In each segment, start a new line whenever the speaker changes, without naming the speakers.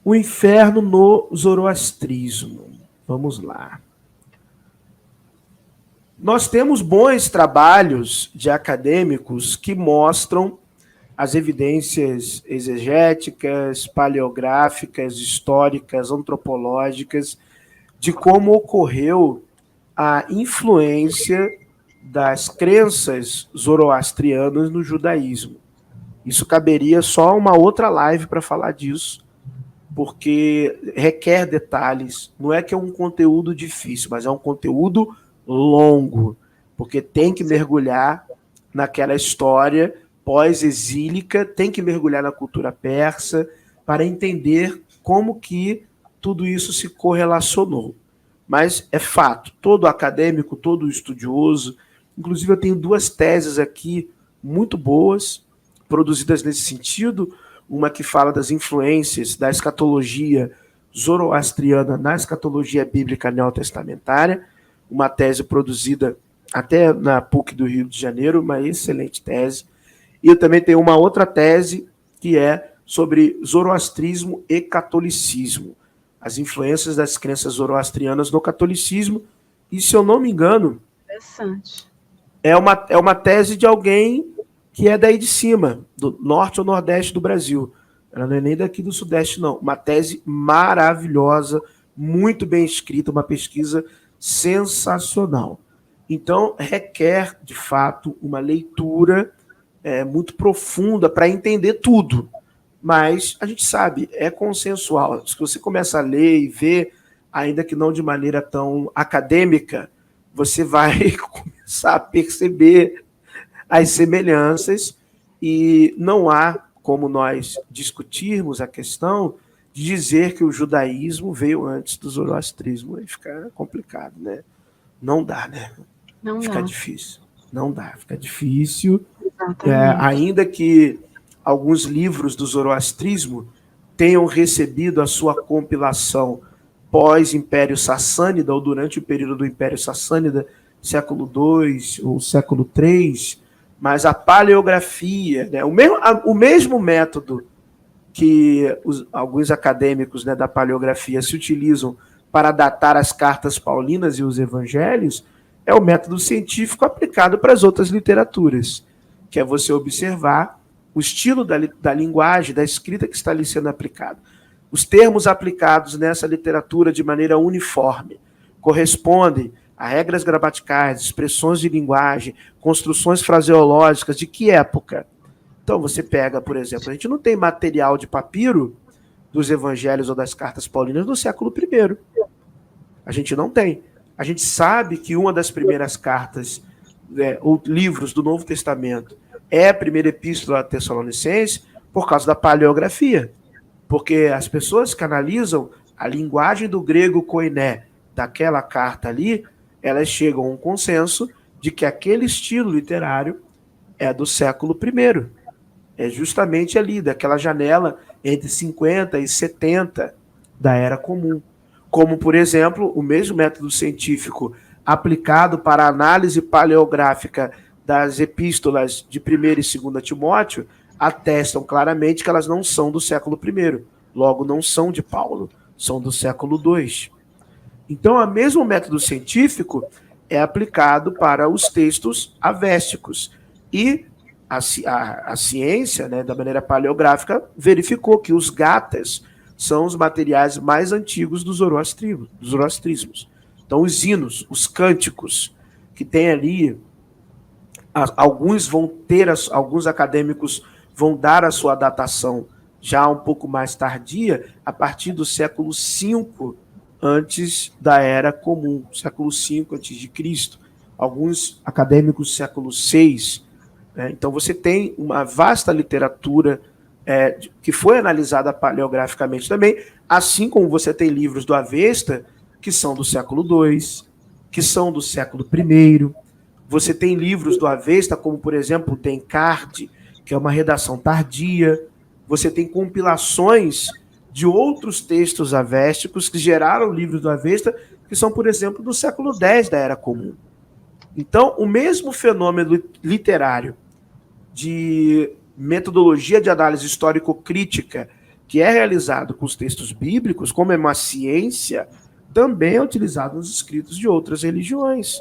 O inferno no zoroastrismo. Vamos lá. Nós temos bons trabalhos de acadêmicos que mostram as evidências exegéticas, paleográficas, históricas, antropológicas, de como ocorreu a influência das crenças zoroastrianas no judaísmo. Isso caberia só uma outra live para falar disso, porque requer detalhes. Não é que é um conteúdo difícil, mas é um conteúdo longo, porque tem que mergulhar naquela história pós-exílica, tem que mergulhar na cultura persa para entender como que tudo isso se correlacionou. Mas é fato, todo acadêmico, todo estudioso, inclusive eu tenho 2 teses aqui muito boas, produzidas nesse sentido, uma que fala das influências da escatologia zoroastriana na escatologia bíblica neotestamentária, uma tese produzida até na PUC do Rio de Janeiro, uma excelente tese. E eu também tenho uma outra tese que é sobre zoroastrismo e catolicismo, as influências das crenças zoroastrianas no catolicismo. E, se eu não me engano,
Interessante.
É uma tese de alguém que é daí de cima, do norte ou nordeste do Brasil. Ela não é nem daqui do sudeste, não. Uma tese maravilhosa, muito bem escrita, uma pesquisa sensacional. Então, requer, de fato, uma leitura muito profunda para entender tudo. Mas a gente sabe, é consensual. Se você começa a ler e ver, ainda que não de maneira tão acadêmica, você vai começar a perceber as semelhanças e não há como nós discutirmos a questão de dizer que o judaísmo veio antes do zoroastrismo. Aí fica complicado, né? Não dá, né?
Não
Fica
dá.
difícil. Não dá, fica difícil.
Exatamente.
Ainda que alguns livros do zoroastrismo tenham recebido a sua compilação pós-Império Sassânida ou durante o período do Império Sassânida, século II ou século III, mas a paleografia, né, o mesmo método que alguns acadêmicos, né, da paleografia se utilizam para datar as cartas paulinas e os evangelhos, é o método científico aplicado para as outras literaturas, que é você observar o estilo da linguagem, da escrita que está ali sendo aplicado. Os termos aplicados nessa literatura de maneira uniforme correspondem a regras gramaticais, expressões de linguagem, construções fraseológicas de que época? Então você pega, por exemplo, a gente não tem material de papiro dos evangelhos ou das cartas paulinas do século I. A gente não tem. A gente sabe que uma das primeiras cartas ou livros do Novo Testamento é a primeira epístola a Tessalonicenses por causa da paleografia. Porque as pessoas que analisam a linguagem do grego koiné daquela carta ali, elas chegam a um consenso de que aquele estilo literário é do século I. É justamente ali, daquela janela entre 50 e 70 da Era Comum. Como, por exemplo, o mesmo método científico aplicado para a análise paleográfica das epístolas de 1ª e 2ª Timóteo atestam claramente que elas não são do século I. Logo, não são de Paulo, são do século II. Então, o mesmo método científico é aplicado para os textos avésticos. E a ciência, né, da maneira paleográfica, verificou que os gathas são os materiais mais antigos dos zoroastrismos. Então, os hinos, os cânticos, que tem ali, alguns acadêmicos vão dar a sua datação já um pouco mais tardia, a partir do século V antes da Era Comum, século V antes de Cristo. Alguns acadêmicos século VI. Então você tem uma vasta literatura que foi analisada paleograficamente também, assim como você tem livros do Avesta que são do século II, que são do século I. Você tem livros do Avesta, como por exemplo o Denkard, que é uma redação tardia. Você tem compilações de outros textos avésticos que geraram livros do Avesta, que são, por exemplo, do século X da Era Comum. Então, o mesmo fenômeno literário de metodologia de análise histórico-crítica que é realizado com os textos bíblicos, como é uma ciência, também é utilizado nos escritos de outras religiões.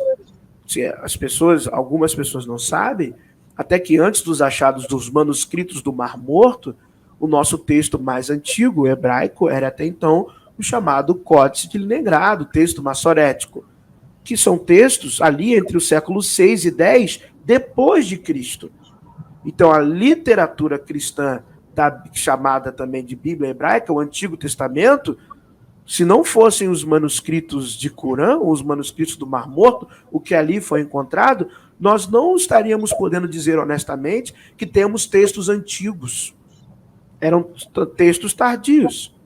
Algumas pessoas não sabem, até que antes dos achados dos manuscritos do Mar Morto, o nosso texto mais antigo, hebraico, era até então o chamado Códice de Leningrado, texto massorético, que são textos ali entre os séculos 6 e 10 depois de Cristo. Então, a literatura cristã, chamada também de Bíblia Hebraica, o Antigo Testamento, se não fossem os manuscritos de Corã, os manuscritos do Mar Morto, o que ali foi encontrado, nós não estaríamos podendo dizer honestamente que temos textos antigos. Eram textos tardios.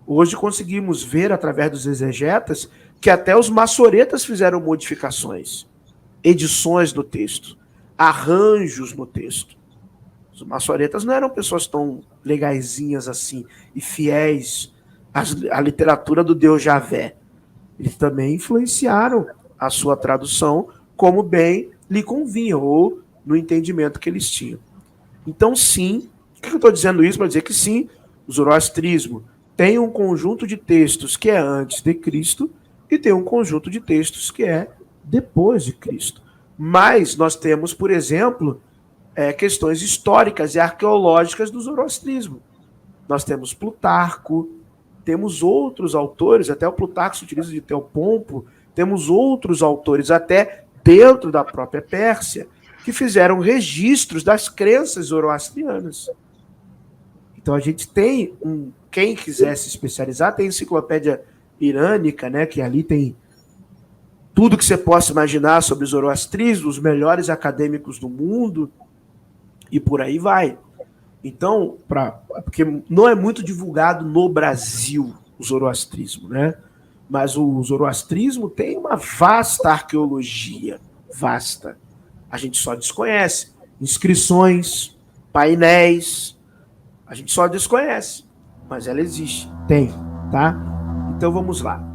Hoje conseguimos ver, através dos exegetas, que até os maçoretas fizeram modificações, edições do texto, arranjos no texto. Os maçoretas não eram pessoas tão legaizinhas assim e fiéis à literatura do Deus Javé. Eles também influenciaram a sua tradução como bem lhe convinha, ou no entendimento que eles tinham. Então, sim, por que eu estou dizendo isso? Para dizer que sim, o zoroastrismo tem um conjunto de textos que é antes de Cristo e tem um conjunto de textos que é depois de Cristo. Mas nós temos, por exemplo, questões históricas e arqueológicas do zoroastrismo. Nós temos Plutarco, temos outros autores, até o Plutarco se utiliza de Teopompo, temos outros autores, até dentro da própria Pérsia, que fizeram registros das crenças zoroastrianas. Então a gente tem, quem quiser se especializar, tem a enciclopédia irânica, né, que ali tem tudo que você possa imaginar sobre o zoroastrismo, os melhores acadêmicos do mundo, e por aí vai. Então, porque não é muito divulgado no Brasil o zoroastrismo, né? Mas o zoroastrismo tem uma vasta arqueologia, vasta. A gente só desconhece. Inscrições, painéis, a gente só desconhece. Mas ela existe, tem, tá? Então vamos lá.